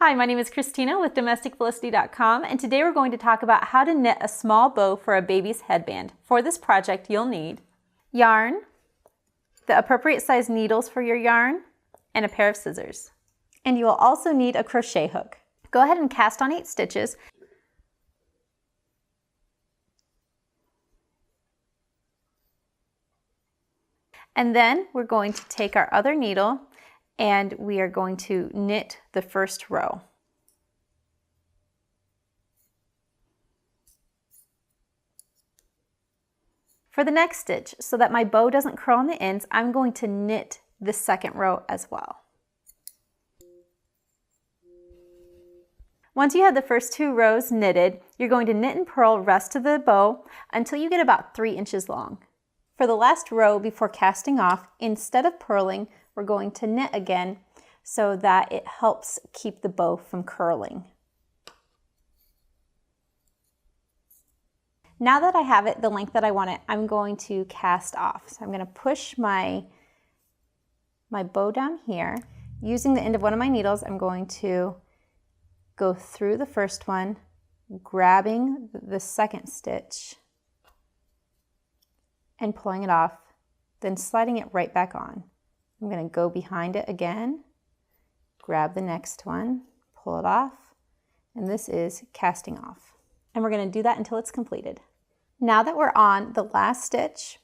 Hi, my name is Christina with DomesticFelicity.com, and today we're going to talk about how to knit a small bow for a baby's headband. For this project, you'll need yarn, the appropriate size needles for your yarn, and a pair of scissors. And you will also need a crochet hook. Go ahead and cast on 8 stitches. And then we're going to take our other needle and we are going to knit the first row. For the next stitch, so that my bow doesn't curl on the ends, I'm going to knit the second row as well. Once you have the first 2 rows knitted, you're going to knit and purl rest of the bow until you get about 3 inches long. For the last row before casting off, instead of purling, we're going to knit again so that it helps keep the bow from curling. Now that I have it the length that I want it, I'm going to cast off. So I'm going to push my bow down here. Using the end of one of my needles, I'm going to go through the first one, grabbing the second stitch and pulling it off, then sliding it right back on. I'm going to go behind it again, grab the next one, pull it off, and this is casting off. And we're going to do that until it's completed. Now that we're on the last stitch,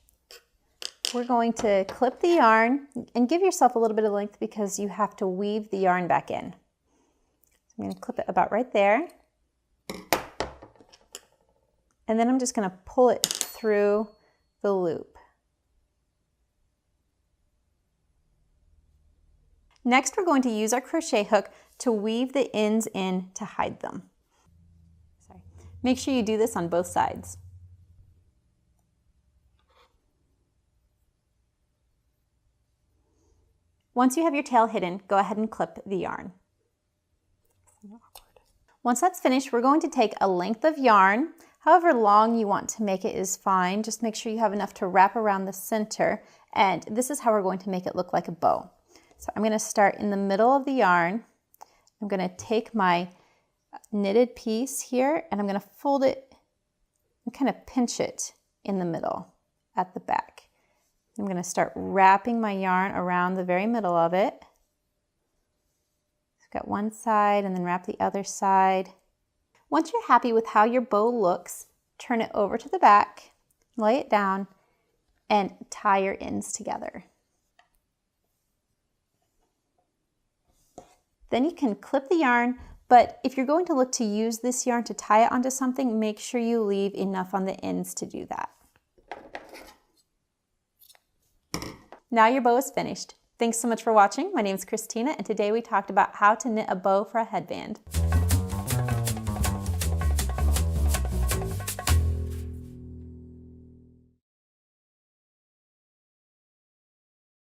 we're going to clip the yarn and give yourself a little bit of length because you have to weave the yarn back in. So I'm going to clip it about right there. And then I'm just going to pull it through the loop. Next, we're going to use our crochet hook to weave the ends in to hide them. Make sure you do this on both sides. Once you have your tail hidden, go ahead and clip the yarn. Once that's finished, we're going to take a length of yarn. However long you want to make it is fine. Just make sure you have enough to wrap around the center. And this is how we're going to make it look like a bow. So I'm going to start in the middle of the yarn. I'm going to take my knitted piece here and I'm going to fold it and kind of pinch it in the middle at the back. I'm going to start wrapping my yarn around the very middle of it. So I've got one side and then wrap the other side. Once you're happy with how your bow looks, turn it over to the back, lay it down, and tie your ends together. Then you can clip the yarn, but if you're going to look to use this yarn to tie it onto something, make sure you leave enough on the ends to do that. Now your bow is finished. Thanks so much for watching. My name is Christina, and today we talked about how to knit a bow for a headband.